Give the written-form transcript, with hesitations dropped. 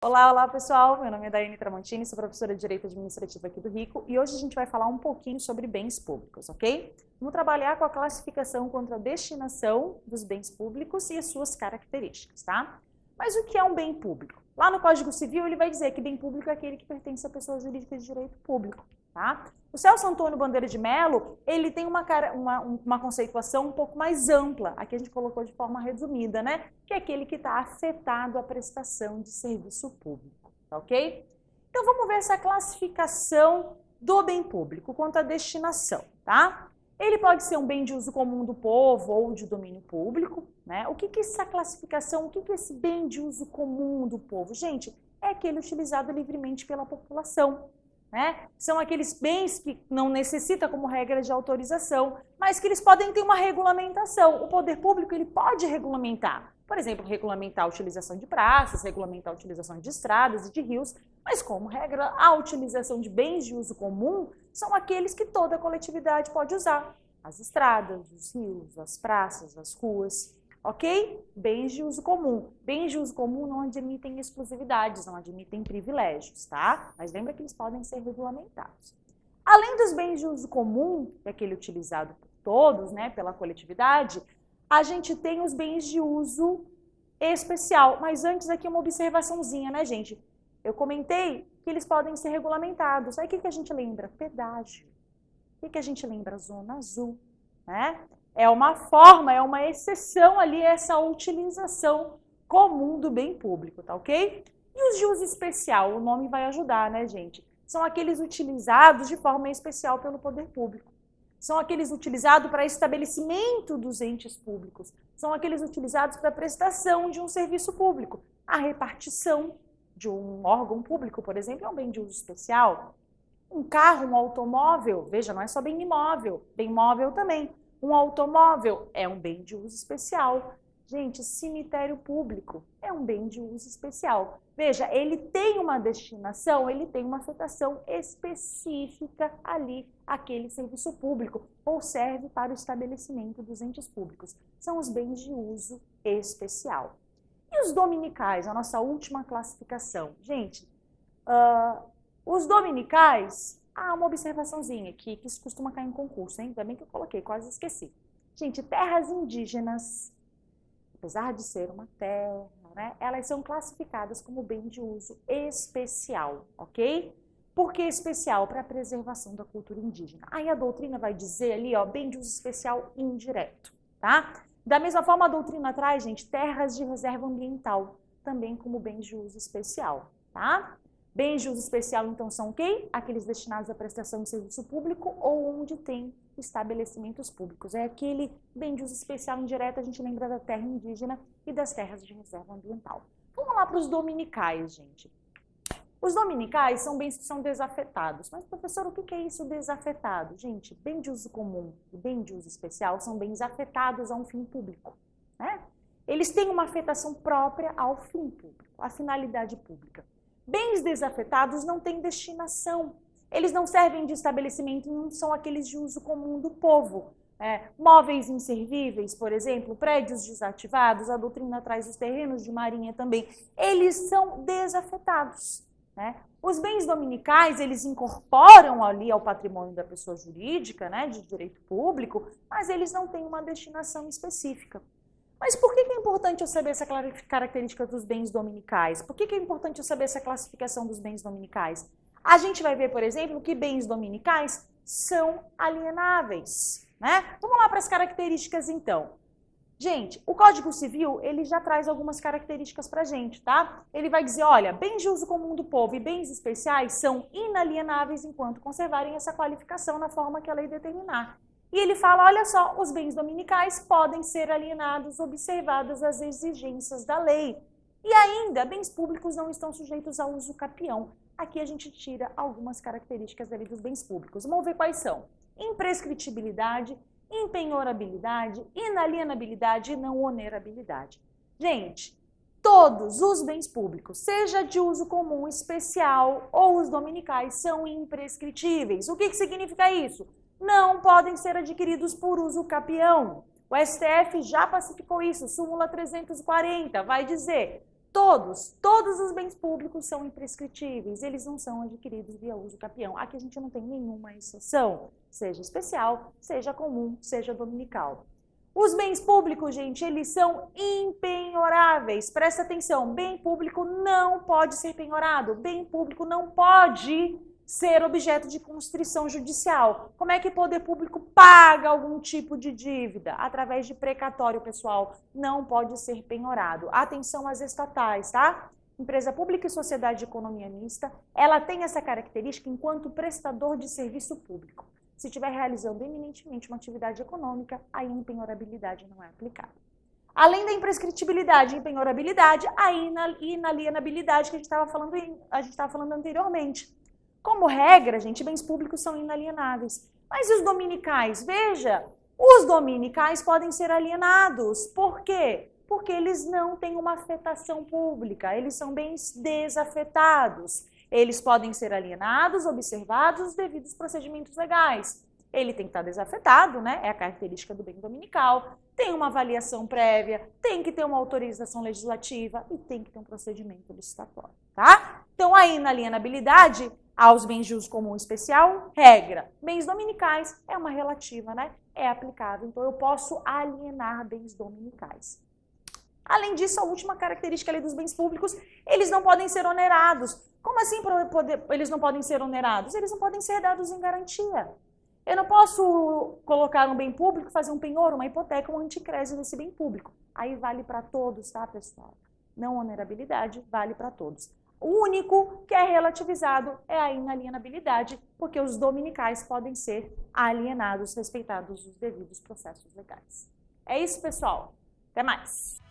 Olá, olá pessoal, meu nome é Daiane Tramontini, sou professora de Direito Administrativo aqui do RICO e hoje a gente vai falar um pouquinho sobre bens públicos, ok? Vamos trabalhar com a classificação quanto à destinação dos bens públicos e as suas características, tá? Mas o que é um bem público? Lá no Código Civil ele vai dizer que bem público é aquele que pertence a pessoa jurídica de direito público, tá? O Celso Antônio Bandeira de Mello, ele tem uma conceituação um pouco mais ampla, aqui a gente colocou de forma resumida, né? Que é aquele que está afetado à prestação de serviço público, tá ok? Então vamos ver essa classificação do bem público quanto à destinação, tá? Ele pode ser um bem de uso comum do povo ou de domínio público, né? O que é essa classificação, o que é esse bem de uso comum do povo? Gente, é aquele utilizado livremente pela população, né? São aqueles bens que não necessitam como regra de autorização, mas que eles podem ter uma regulamentação. O poder público ele pode regulamentar, por exemplo, regulamentar a utilização de praças, regulamentar a utilização de estradas e de rios, mas como regra a utilização de bens de uso comum são aqueles que toda a coletividade pode usar. As estradas, os rios, as praças, as ruas, ok? Bens de uso comum. Bens de uso comum não admitem exclusividades, não admitem privilégios, tá? Mas lembra que eles podem ser regulamentados. Além dos bens de uso comum, que é aquele utilizado por todos, né, pela coletividade, a gente tem os bens de uso especial. Mas antes aqui uma observaçãozinha, né, gente? Eu comentei que eles podem ser regulamentados. Aí o que a gente lembra? Pedágio. O que a gente lembra? Zona azul, né? É uma forma, é uma exceção ali essa utilização comum do bem público, tá ok? E os de uso especial, o nome vai ajudar, né, gente? São aqueles utilizados de forma especial pelo poder público. São aqueles utilizados para estabelecimento dos entes públicos. São aqueles utilizados para prestação de um serviço público. A repartição de um órgão público, por exemplo, é um bem de uso especial. Um carro, um automóvel, veja, não é só bem imóvel, bem móvel também. Um automóvel é um bem de uso especial. Gente, cemitério público é um bem de uso especial. Veja, ele tem uma destinação, ele tem uma afetação específica ali, aquele serviço público, ou serve para o estabelecimento dos entes públicos. São os bens de uso especial. E os dominicais, a nossa última classificação? Gente, os dominicais, uma observaçãozinha aqui, que isso costuma cair em concurso, hein? Ainda bem que eu coloquei, quase esqueci. Gente, terras indígenas, apesar de ser uma terra, né, elas são classificadas como bem de uso especial, ok? Por que especial? Para a preservação da cultura indígena. Aí a doutrina vai dizer ali, ó, bem de uso especial indireto, tá? Da mesma forma, a doutrina traz, gente, terras de reserva ambiental, também como bens de uso especial, tá? Bens de uso especial, então, são o quê? Aqueles destinados à prestação de serviço público ou onde tem estabelecimentos públicos. É aquele bem de uso especial indireto, a gente lembra da terra indígena e das terras de reserva ambiental. Vamos lá para os dominicais, gente. Os dominicais são bens que são desafetados. Mas, professor, o que é isso desafetado? Gente, bem de uso comum e bem de uso especial são bens afetados a um fim público, né? Eles têm uma afetação própria ao fim público, à finalidade pública. Bens desafetados não têm destinação. Eles não servem de estabelecimento, não são aqueles de uso comum do povo. Móveis inservíveis, por exemplo, prédios desativados, a doutrina traz os terrenos de marinha também. Eles são desafetados, né? Os bens dominicais, eles incorporam ali ao patrimônio da pessoa jurídica, né, de direito público, mas eles não têm uma destinação específica. Mas por que é importante eu saber essa característica dos bens dominicais? Por que é importante eu saber essa classificação dos bens dominicais? A gente vai ver, por exemplo, que bens dominicais são alienáveis, né? Vamos lá para as características, então. Gente, o Código Civil, ele já traz algumas características para a gente, tá? Ele vai dizer, olha, bens de uso comum do povo e bens especiais são inalienáveis enquanto conservarem essa qualificação na forma que a lei determinar. E ele fala, olha só, os bens dominicais podem ser alienados observadas as exigências da lei. E ainda, bens públicos não estão sujeitos ao uso capião. Aqui a gente tira algumas características ali dos bens públicos. Vamos ver quais são. Imprescritibilidade, impenhorabilidade, inalienabilidade e não onerabilidade. Gente, todos os bens públicos, seja de uso comum, especial ou os dominicais, são imprescritíveis. O que significa isso? Não podem ser adquiridos por uso capião. O STF já pacificou isso, súmula 340, vai dizer, Todos os bens públicos são imprescritíveis, eles não são adquiridos via uso capião. Aqui a gente não tem nenhuma exceção, seja especial, seja comum, seja dominical. Os bens públicos, gente, eles são impenhoráveis. Presta atenção, bem público não pode ser penhorado, bem público não pode ser objeto de constrição judicial. Como é que o poder público paga algum tipo de dívida? Através de precatório, pessoal. Não pode ser penhorado. Atenção às estatais, tá? Empresa pública e sociedade de economia mista, ela tem essa característica enquanto prestador de serviço público. Se estiver realizando eminentemente uma atividade econômica, aí a impenhorabilidade não é aplicada. Além da imprescritibilidade e impenhorabilidade, a inalienabilidade que a gente estava falando anteriormente. Como regra, gente, bens públicos são inalienáveis. Mas e os dominicais? Veja, os dominicais podem ser alienados. Por quê? Porque eles não têm uma afetação pública, eles são bens desafetados. Eles podem ser alienados, observados os devidos procedimentos legais. Ele tem que estar desafetado, né? É a característica do bem dominical. Tem uma avaliação prévia, tem que ter uma autorização legislativa e tem que ter um procedimento licitatório, tá? Então, a inalienabilidade aos bens de uso comum especial, regra. Bens dominicais é uma relativa, né? É aplicável. Então, eu posso alienar bens dominicais. Além disso, a última característica ali dos bens públicos, eles não podem ser onerados. Como assim eles não podem ser onerados? Eles não podem ser dados em garantia. Eu não posso colocar um bem público, fazer um penhor, uma hipoteca, um anticrédito desse bem público. Aí vale para todos, tá, pessoal? Não onerabilidade, vale para todos. O único que é relativizado é a inalienabilidade, porque os dominicais podem ser alienados, respeitados os devidos processos legais. É isso, pessoal. Até mais!